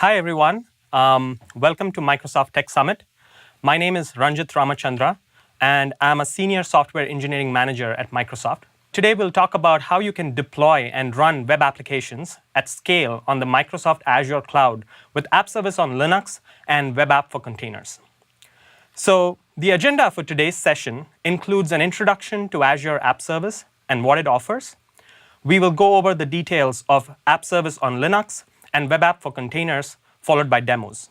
Hi, everyone. Welcome to Microsoft Tech Summit. My name is Ranjit Ramachandra, and I'm a Senior Software Engineering Manager at Microsoft. Today, we'll talk about how you can deploy and run web applications at scale on the Microsoft Azure cloud with App Service on Linux and Web App for Containers. So the agenda for today's session includes an introduction to Azure App Service and what it offers. We will go over the details of App Service on Linux and Web App for Containers, followed by demos.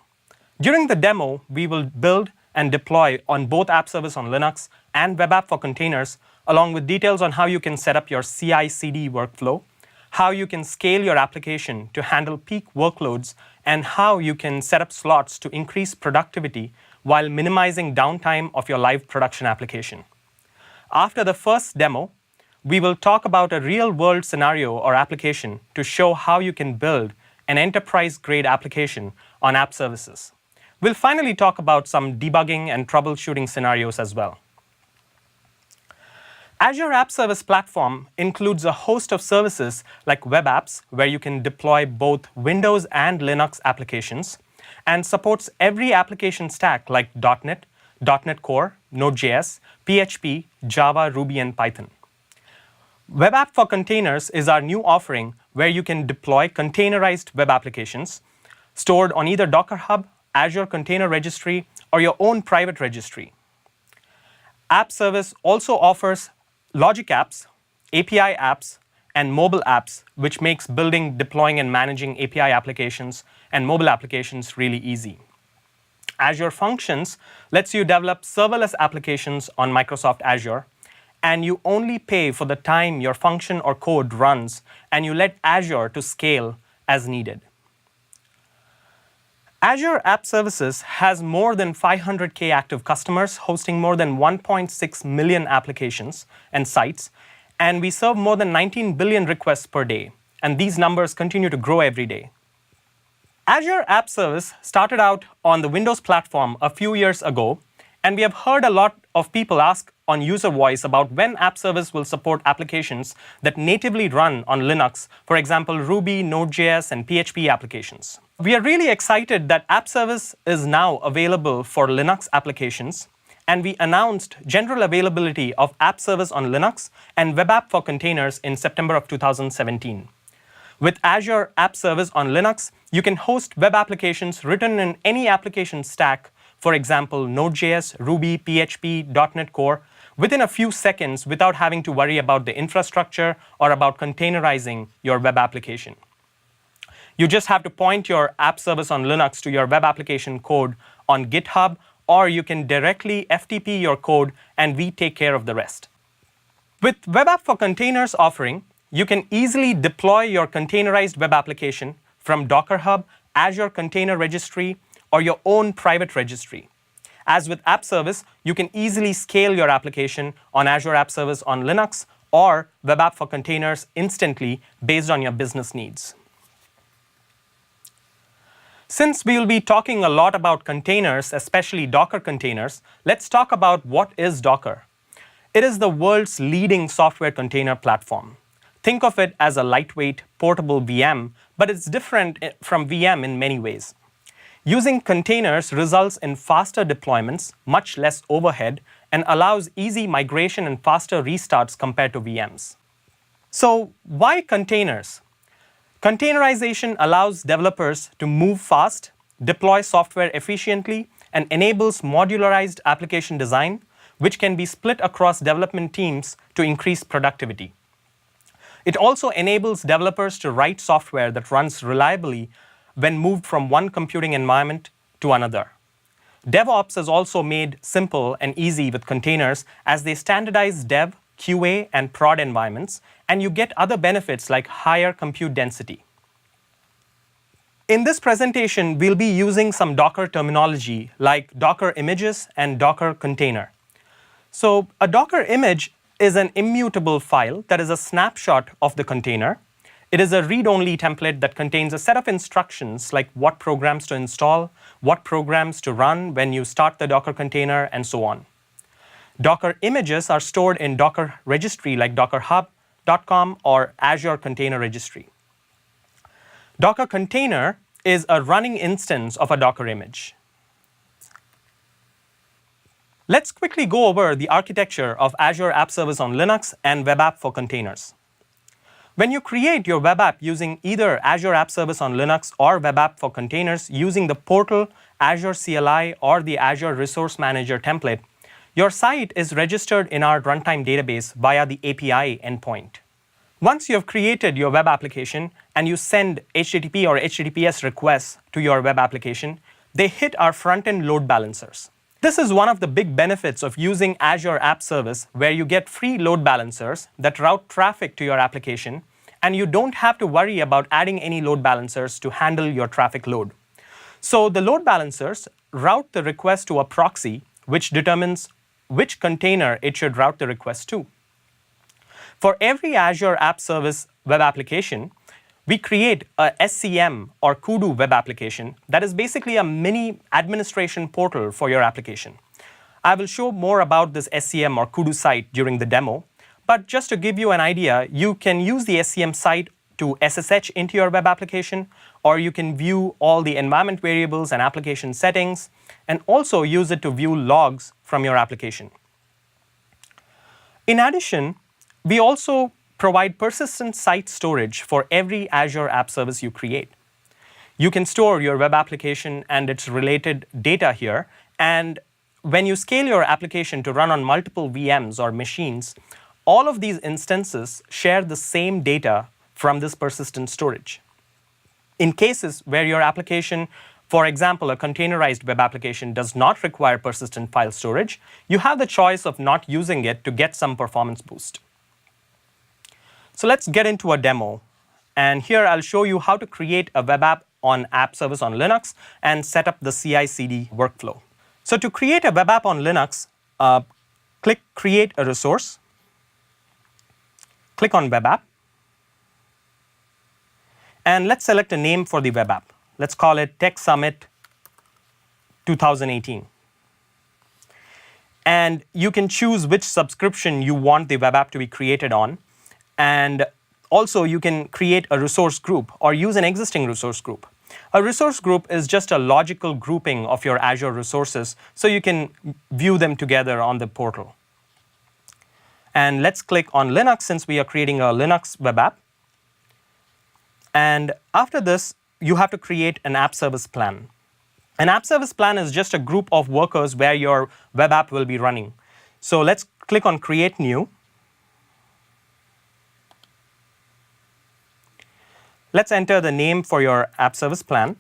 During the demo, we will build and deploy on both App Service on Linux and Web App for Containers, along with details on how you can set up your CI/CD workflow, how you can scale your application to handle peak workloads, and how you can set up slots to increase productivity while minimizing downtime of your live production application. After the first demo, we will talk about a real-world scenario or application to show how you can build an enterprise-grade application on app services. We'll finally talk about some debugging and troubleshooting scenarios as well. Azure App Service Platform includes a host of services like web apps, where you can deploy both Windows and Linux applications, and supports every application stack like .NET, .NET Core, Node.js, PHP, Java, Ruby, and Python. Web App for Containers is our new offering where you can deploy containerized web applications stored on either Docker Hub, Azure Container Registry, or your own private registry. App Service also offers logic apps, API apps, and mobile apps, which makes building, deploying, and managing API applications and mobile applications really easy. Azure Functions lets you develop serverless applications on Microsoft Azure, and you only pay for the time your function or code runs, and you let Azure to scale as needed. Azure App Services has more than 500K active customers hosting more than 1.6 million applications and sites, and we serve more than 19 billion requests per day, and these numbers continue to grow every day. Azure App Service started out on the Windows platform a few years ago, and we have heard a lot of people ask on user voice about when App Service will support applications that natively run on Linux, for example, Ruby, Node.js, and PHP applications. We are really excited that App Service is now available for Linux applications, and we announced general availability of App Service on Linux and Web App for Containers in September of 2017. With Azure App Service on Linux, you can host web applications written in any application stack, for example, Node.js, Ruby, PHP, .NET Core, within a few seconds without having to worry about the infrastructure or about containerizing your web application. You just have to point your App Service on Linux to your web application code on GitHub, or you can directly FTP your code and we take care of the rest. With Web App for Containers offering, you can easily deploy your containerized web application from Docker Hub, Azure Container Registry, or your own private registry. As with App Service, you can easily scale your application on Azure App Service on Linux or Web App for Containers instantly based on your business needs. Since we will be talking a lot about containers, especially Docker containers, let's talk about what is Docker. It is the world's leading software container platform. Think of it as a lightweight, portable VM, but it's different from VM in many ways. Using containers results in faster deployments, much less overhead, and allows easy migration and faster restarts compared to VMs. So why containers? Containerization allows developers to move fast, deploy software efficiently, and enables modularized application design, which can be split across development teams to increase productivity. It also enables developers to write software that runs reliably when moved from one computing environment to another. DevOps is also made simple and easy with containers as they standardize dev, QA, and prod environments, and you get other benefits like higher compute density. In this presentation, we'll be using some Docker terminology like Docker images and Docker container. So a Docker image is an immutable file that is a snapshot of the container. It is a read-only template that contains a set of instructions like what programs to install, what programs to run when you start the Docker container, and so on. Docker images are stored in Docker registry like dockerhub.com or Azure Container Registry. Docker container is a running instance of a Docker image. Let's quickly go over the architecture of Azure App Service on Linux and Web App for containers. When you create your web app using either Azure App Service on Linux or Web App for containers using the portal, Azure CLI, or the Azure Resource Manager template, your site is registered in our runtime database via the API endpoint. Once you have created your web application and you send HTTP or HTTPS requests to your web application, they hit our front-end load balancers. This is one of the big benefits of using Azure App Service, where you get free load balancers that route traffic to your application, and you don't have to worry about adding any load balancers to handle your traffic load. So the load balancers route the request to a proxy, which determines which container it should route the request to. For every Azure App Service web application, we create a SCM or Kudu web application that is basically a mini administration portal for your application. I will show more about this SCM or Kudu site during the demo, but just to give you an idea, you can use the SCM site to SSH into your web application, or you can view all the environment variables and application settings, and also use it to view logs from your application. In addition, we also provide persistent site storage for every Azure App Service you create. You can store your web application and its related data here, and when you scale your application to run on multiple VMs or machines, all of these instances share the same data from this persistent storage. In cases where your application, for example, a containerized web application, does not require persistent file storage, you have the choice of not using it to get some performance boost. So let's get into a demo. And here I'll show you how to create a web app on App Service on Linux and set up the CI/CD workflow. So to create a web app on Linux, click Create a Resource. Click on Web App. And let's select a name for the web app. Let's call it Tech Summit 2018. And you can choose which subscription you want the web app to be created on. And also, you can create a resource group or use an existing resource group. A resource group is just a logical grouping of your Azure resources, so you can view them together on the portal. And let's click on Linux, since we are creating a Linux web app. And after this, you have to create an app service plan. An app service plan is just a group of workers where your web app will be running. So let's click on Create New. Let's enter the name for your app service plan.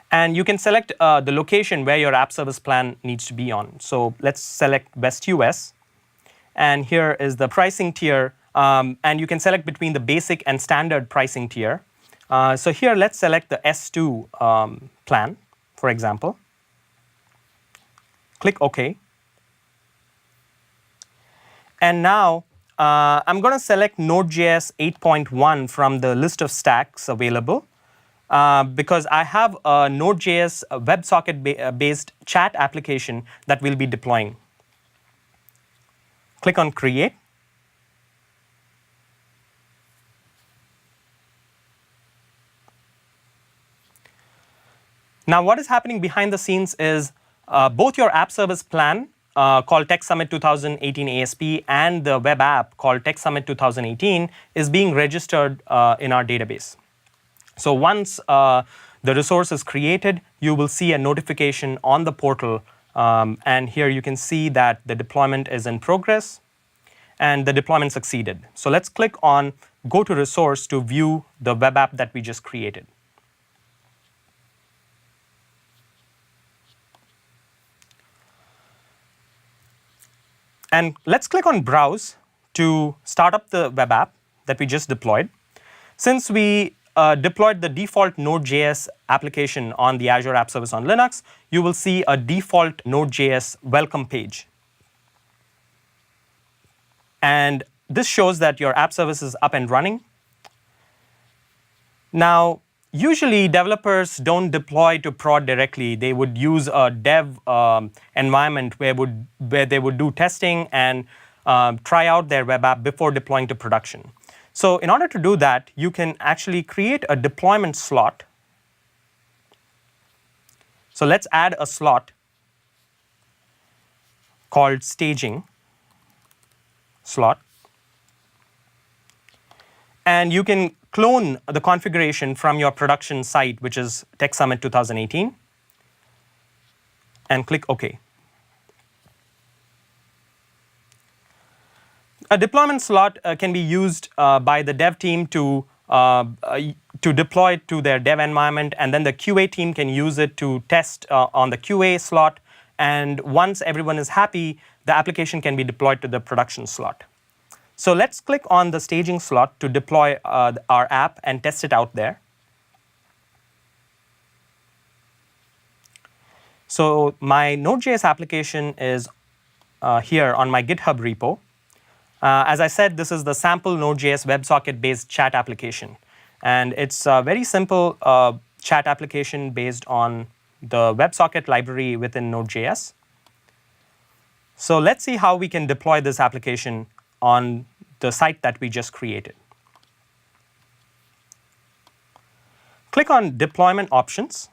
And you can select the location where your app service plan needs to be on. So let's select West US. And here is the pricing tier. And you can select between the basic and standard pricing tier. So here, let's select the S2 plan, for example. Click OK. And now, I'm going to select Node.js 8.1 from the list of stacks available because I have a Node.js WebSocket-based chat application that we'll be deploying. Click on Create. Now, what is happening behind the scenes is both your app service plan called Tech Summit 2018 ASP and the web app called Tech Summit 2018 is being registered in our database. So once the resource is created, you will see a notification on the portal. And here you can see that the deployment is in progress and the deployment succeeded. So let's click on Go to Resource to view the web app that we just created. And let's click on Browse to start up the web app that we just deployed. Since we deployed the default Node.js application on the Azure App Service on Linux, you will see a default Node.js welcome page. And this shows that your app service is up and running. Now, usually developers don't deploy to prod directly. They would use a dev environment where they would do testing and try out their web app before deploying to production. So in order to do that, you can actually create a deployment slot. So let's add a slot called staging slot. And you can clone the configuration from your production site, which is Tech Summit 2018, and click OK. A deployment slot can be used by the dev team to deploy it to their dev environment, and then the QA team can use it to test on the QA slot. And once everyone is happy, the application can be deployed to the production slot. So let's click on the staging slot to deploy our app and test it out there. So my Node.js application is here on my GitHub repo. As I said, this is the sample Node.js WebSocket-based chat application. And it's a very simple chat application based on the WebSocket library within Node.js. So let's see how we can deploy this application on the site that we just created. Click on Deployment Options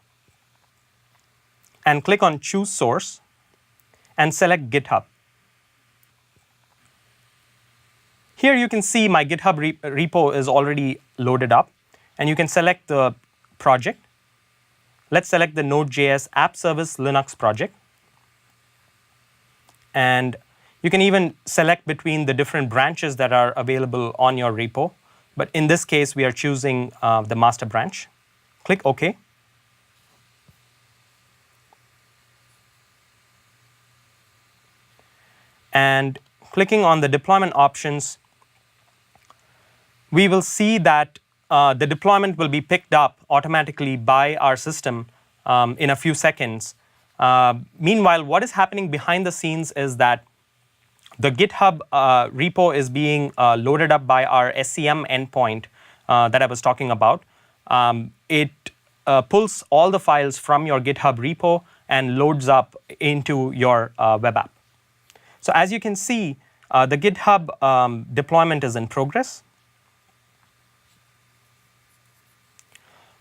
and click on Choose Source and select GitHub. Here you can see my GitHub repo is already loaded up, and you can select the project. Let's select the Node.js App Service Linux project. And you can even select between the different branches that are available on your repo. But in this case, we are choosing the master branch. Click OK. And clicking on the deployment options, we will see that the deployment will be picked up automatically by our system in a few seconds. Meanwhile, what is happening behind the scenes is that the GitHub repo is being loaded up by our SCM endpoint that I was talking about. It pulls all the files from your GitHub repo and loads up into your web app. So as you can see, the GitHub deployment is in progress.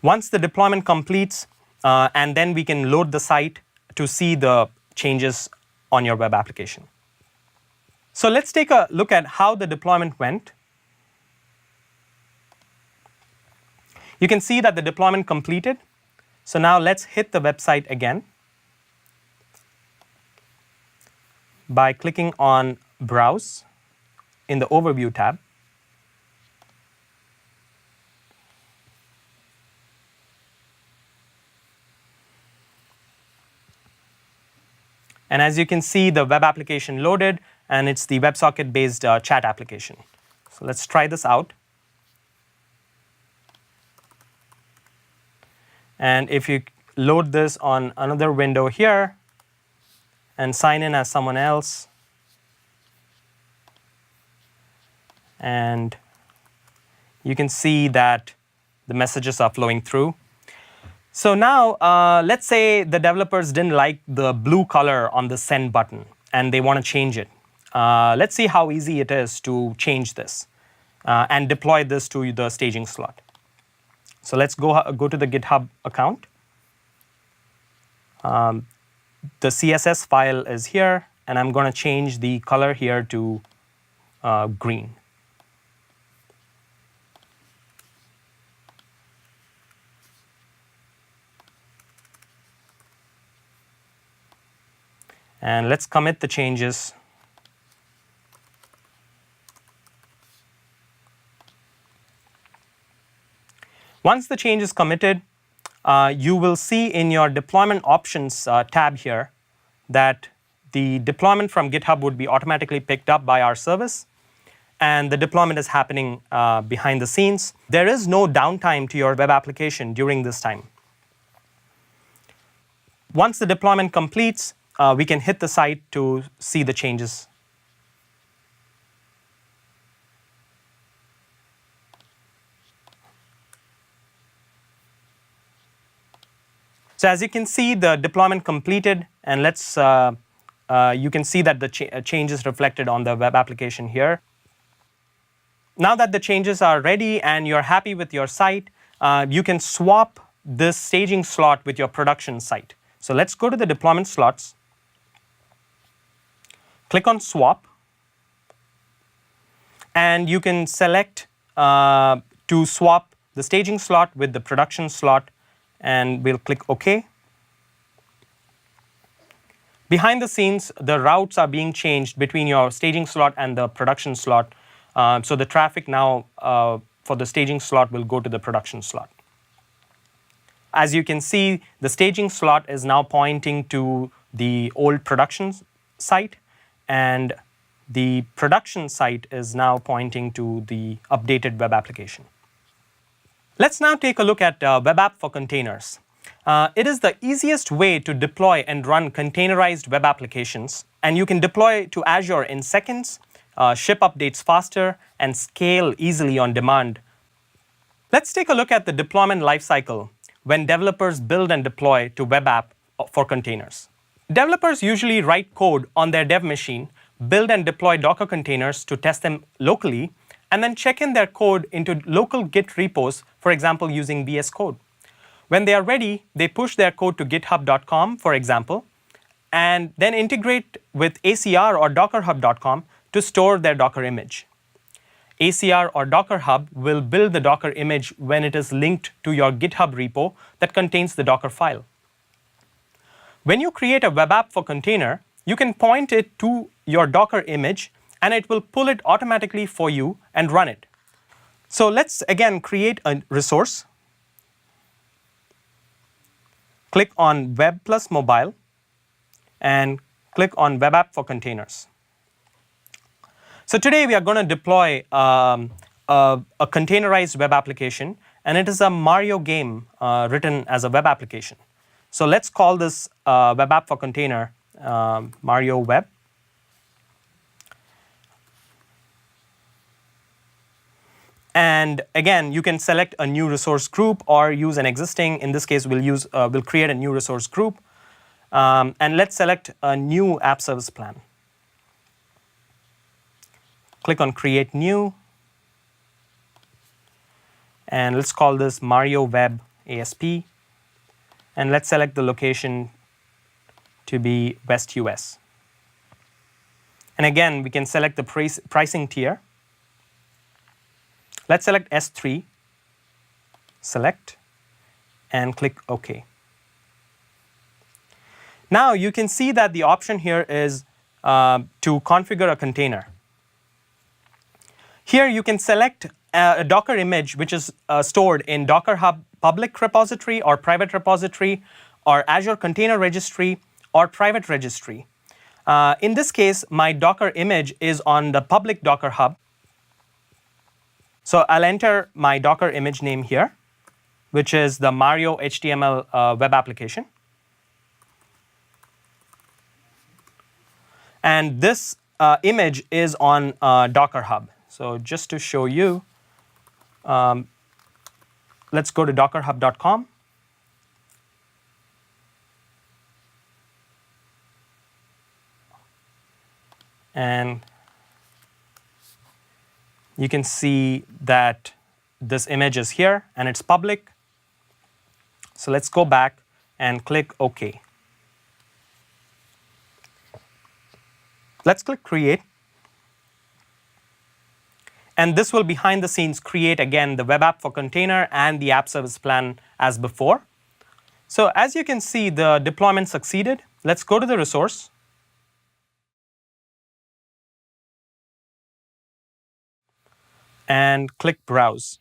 Once the deployment completes, and then we can load the site to see the changes on your web application. So let's take a look at how the deployment went. You can see that the deployment completed. So now let's hit the website again by clicking on Browse in the Overview tab. And as you can see, the web application loaded, and it's the WebSocket-based chat application. So let's try this out. And if you load this on another window here and sign in as someone else, and you can see that the messages are flowing through. So now, let's say the developers didn't like the blue color on the send button, and they want to change it. Let's see how easy it is to change this and deploy this to the staging slot. So let's go to the GitHub account. The CSS file is here, and I'm going to change the color here to green. And let's commit the changes. Once the change is committed, you will see in your deployment options tab here that the deployment from GitHub would be automatically picked up by our service, and the deployment is happening behind the scenes. There is no downtime to your web application during this time. Once the deployment completes, we can hit the site to see the changes. So as you can see, the deployment completed, and you can see that the change is reflected on the web application here. Now that the changes are ready and you're happy with your site, you can swap this staging slot with your production site. So let's go to the deployment slots, click on swap, and you can select to swap the staging slot with the production slot, and we'll click OK. Behind the scenes, the routes are being changed between your staging slot and the production slot. So the traffic now for the staging slot will go to the production slot. As you can see, the staging slot is now pointing to the old production site, and the production site is now pointing to the updated web application. Let's now take a look at web app for containers. It is the easiest way to deploy and run containerized web applications, and you can deploy to Azure in seconds, ship updates faster, and scale easily on demand. Let's take a look at the deployment lifecycle when developers build and deploy to web app for containers. Developers usually write code on their dev machine, build and deploy Docker containers to test them locally, and then check in their code into local Git repos, for example, using VS Code. When they are ready, they push their code to github.com, for example, and then integrate with ACR or dockerhub.com to store their Docker image. ACR or Docker Hub will build the Docker image when it is linked to your GitHub repo that contains the Docker file. When you create a web app for container, you can point it to your Docker image, and it will pull it automatically for you and run it. So let's again create a resource. Click on Web plus Mobile, and click on Web App for Containers. So today we are going to deploy a containerized web application, and it is a Mario game written as a web application. So let's call this web app for container Mario Web. And again, you can select a new resource group or use an existing. In this case, we'll create a new resource group, and let's select a new app service plan. Click on Create New, and let's call this Mario Web ASP, and let's select the location to be West US. And again, we can select the pricing tier. Let's select S3, select, and click OK. Now you can see that the option here is to configure a container. Here you can select a Docker image which is stored in Docker Hub public repository or private repository, or Azure Container Registry or private registry. In this case, my Docker image is on the public Docker Hub. So I'll enter my Docker image name here, which is the Mario HTML web application. And this image is on Docker Hub. So just to show you, let's go to dockerhub.com. And you can see that this image is here and it's public. So let's go back and click OK. Let's click Create. And this will, behind the scenes, create again the web app for container and the app service plan as before. So as you can see, the deployment succeeded. Let's go to the resource. And click Browse.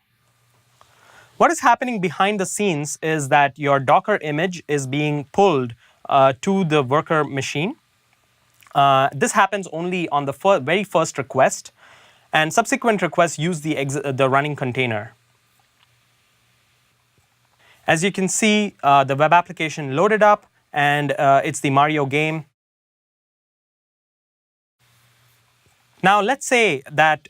What is happening behind the scenes is that your Docker image is being pulled to the worker machine. This happens only on the very first request, and subsequent requests use the running container. As you can see, the web application loaded up, and it's the Mario game. Now, let's say that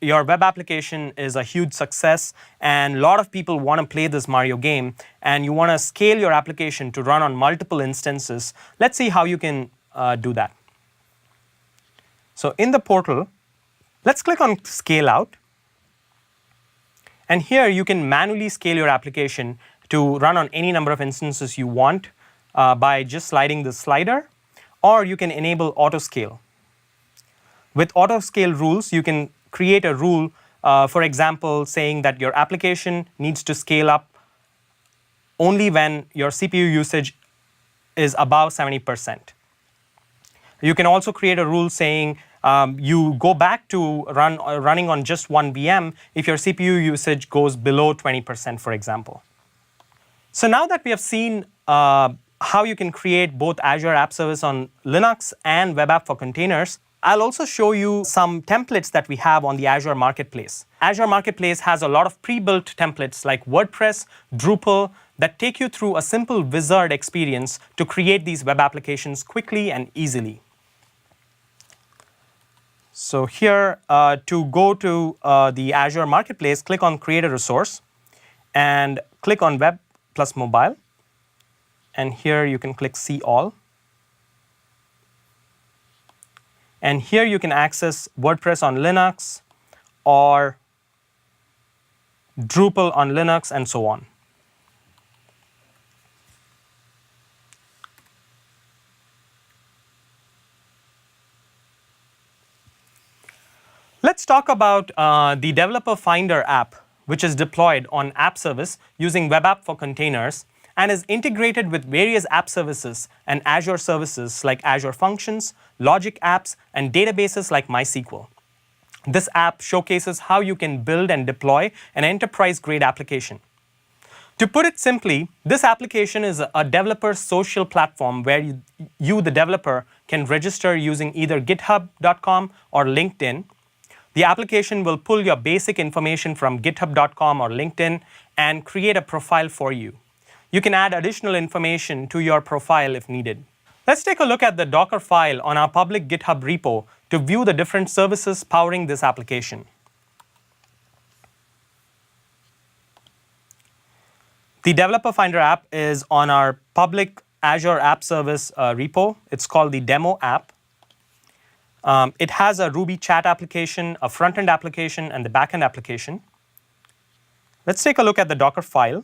your web application is a huge success and a lot of people want to play this Mario game, and you want to scale your application to run on multiple instances. Let's see how you can do that. So in the portal, let's click on Scale Out. And here you can manually scale your application to run on any number of instances you want by just sliding the slider, or you can enable auto scale. With auto scale rules, you can create a rule, for example, saying that your application needs to scale up only when your CPU usage is above 70%. You can also create a rule saying you go back to running on just one VM if your CPU usage goes below 20%, for example. So now that we have seen how you can create both Azure App Service on Linux and Web App for Containers, I'll also show you some templates that we have on the Azure Marketplace. Azure Marketplace has a lot of pre-built templates like WordPress, Drupal, that take you through a simple wizard experience to create these web applications quickly and easily. So here, to go to the Azure Marketplace, click on Create a Resource and click on Web plus Mobile. And here you can click See All. And here you can access WordPress on Linux or Drupal on Linux and so on. Let's talk about the Developer Finder app, which is deployed on App Service using Web App for Containers and is integrated with various app services and Azure services like Azure Functions, Logic Apps, and databases like MySQL. This app showcases how you can build and deploy an enterprise-grade application. To put it simply, this application is a developer social platform where you, the developer, can register using either github.com or LinkedIn. The application will pull your basic information from github.com or LinkedIn and create a profile for you. You can add additional information to your profile if needed. Let's take a look at the Docker file on our public GitHub repo to view the different services powering this application. The Developer Finder app is on our public Azure App Service repo. It's called the demo app. It has a Ruby chat application, a front-end application, and the back-end application. Let's take a look at the Docker file.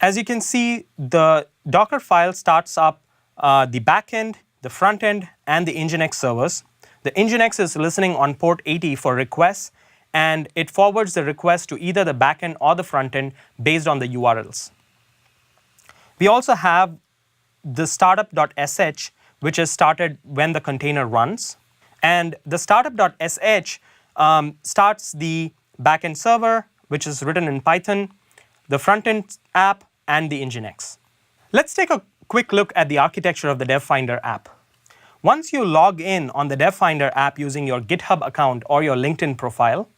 As you can see, the Docker file starts up the back-end, the front-end, and the Nginx servers. The Nginx is listening on port 80 for requests, and it forwards the request to either the back-end or the front-end based on the URLs. We also have the startup.sh, which is started when the container runs. And the startup.sh starts the backend server, which is written in Python, the front-end app, and the Nginx. Let's take a quick look at the architecture of the DevFinder app. Once you log in on the DevFinder app using your GitHub account or your LinkedIn profile,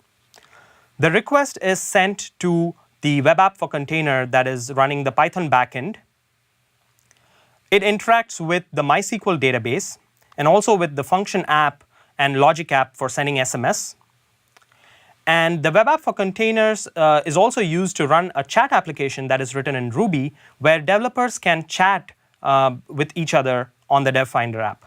the request is sent to the Web App for Container that is running the Python backend. It interacts with the MySQL database and also with the function app and logic app for sending SMS. And the Web App for Containers is also used to run a chat application that is written in Ruby, where developers can chat with each other on the DevFinder app.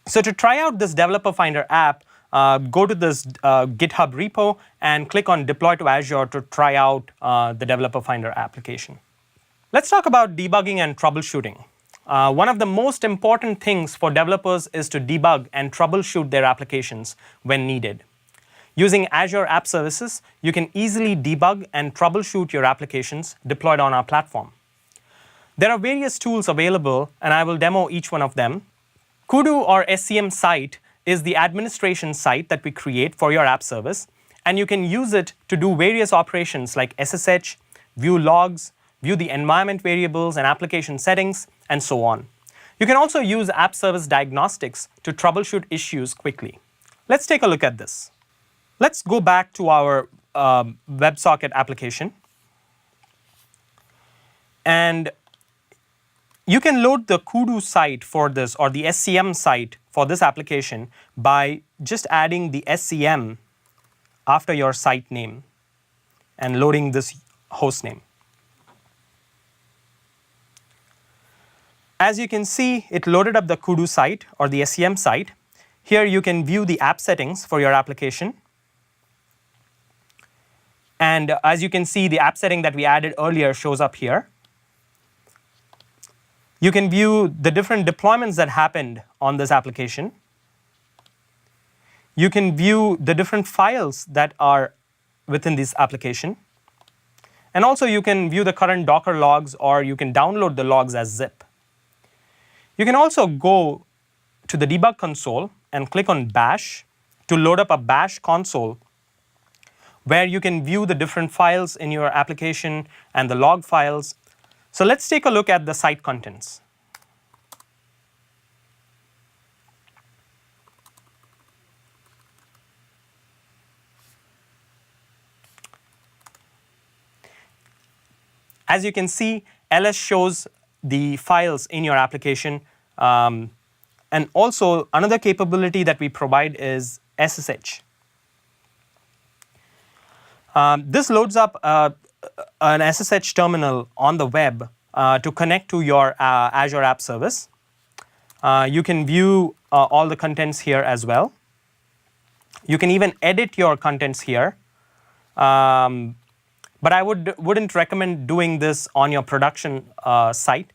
So to try out this Developer Finder app, go to this GitHub repo and click on Deploy to Azure to try out the Developer Finder application. Let's talk about debugging and troubleshooting. One of the most important things for developers is to debug and troubleshoot their applications when needed. Using Azure App Services, you can easily debug and troubleshoot your applications deployed on our platform. There are various tools available, and I will demo each one of them. Kudu or SCM site is the administration site that we create for your app service, and you can use it to do various operations like SSH, view logs, view the environment variables and application settings, and so on. You can also use App Service Diagnostics to troubleshoot issues quickly. Let's take a look at this. Let's go back to our WebSocket application. And you can load the Kudu site for this, or the SCM site for this application, by just adding the SCM after your site name and loading this host name. As you can see, it loaded up the Kudu site or the SCM site. Here you can view the app settings for your application. And as you can see, the app setting that we added earlier shows up here. You can view the different deployments that happened on this application. You can view the different files that are within this application. And also you can view the current Docker logs, or you can download the logs as zip. You can also go to the debug console and click on bash to load up a bash console where you can view the different files in your application and the log files. So let's take a look at the site contents. As you can see, ls shows the files in your application. And also, another capability that we provide is SSH. This loads up an SSH terminal on the web to connect to your Azure App Service. You can view all the contents here as well. You can even edit your contents here. But I wouldn't recommend doing this on your production site.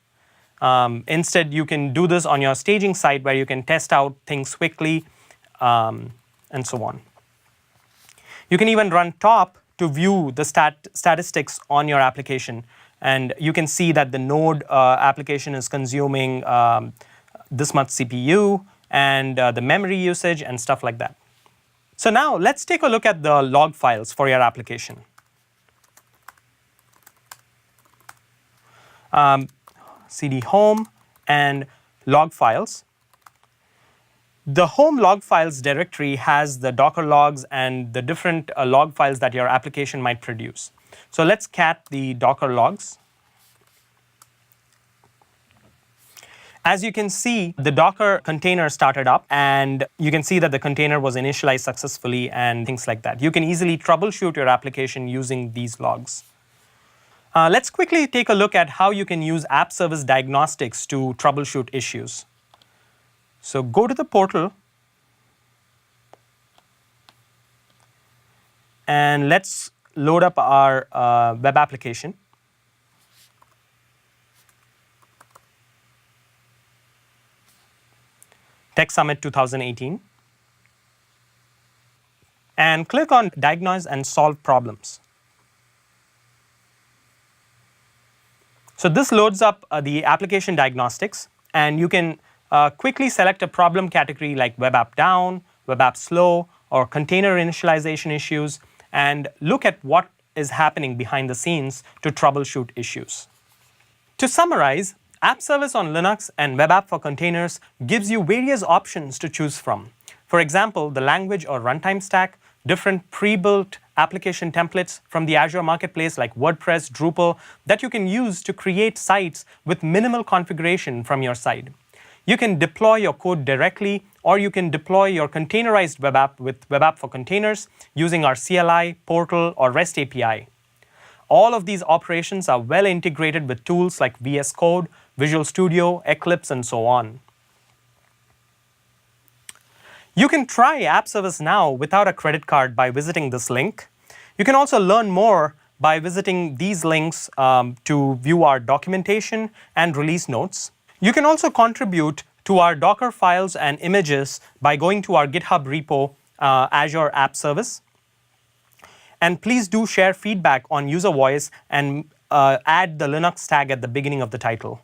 Instead, you can do this on your staging site where you can test out things quickly and so on. You can even run top to view the statistics on your application. And you can see that the node application is consuming this much CPU and the memory usage and stuff like that. So now let's take a look at the log files for your application. CD home and log files. The home log files directory has the Docker logs and the different log files that your application might produce. So let's cat the Docker logs. As you can see, the Docker container started up, and you can see that the container was initialized successfully and things like that. You can easily troubleshoot your application using these logs. Let's quickly take a look at how you can use app service diagnostics to troubleshoot issues. So go to the portal, and let's load up our web application. Tech Summit 2018. And click on Diagnose and Solve Problems. So this loads up the application diagnostics, and you can quickly select a problem category like web app down, web app slow, or container initialization issues, and look at what is happening behind the scenes to troubleshoot issues. To summarize, App Service on Linux and Web App for Containers gives you various options to choose from. For example, the language or runtime stack, different pre-built application templates from the Azure Marketplace like WordPress, Drupal, that you can use to create sites with minimal configuration from your side. You can deploy your code directly, or you can deploy your containerized web app with Web App for Containers using our CLI, Portal, or REST API. All of these operations are well integrated with tools like VS Code, Visual Studio, Eclipse, and so on. You can try App Service now without a credit card by visiting this link. You can also learn more by visiting these links to view our documentation and release notes. You can also contribute to our Docker files and images by going to our GitHub repo, Azure App Service. And please do share feedback on user voice and add the Linux tag at the beginning of the title.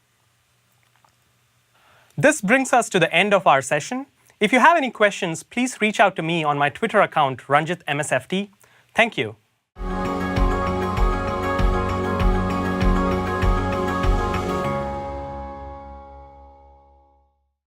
This brings us to the end of our session. If you have any questions, please reach out to me on my Twitter account, RanjitMSFT. Thank you.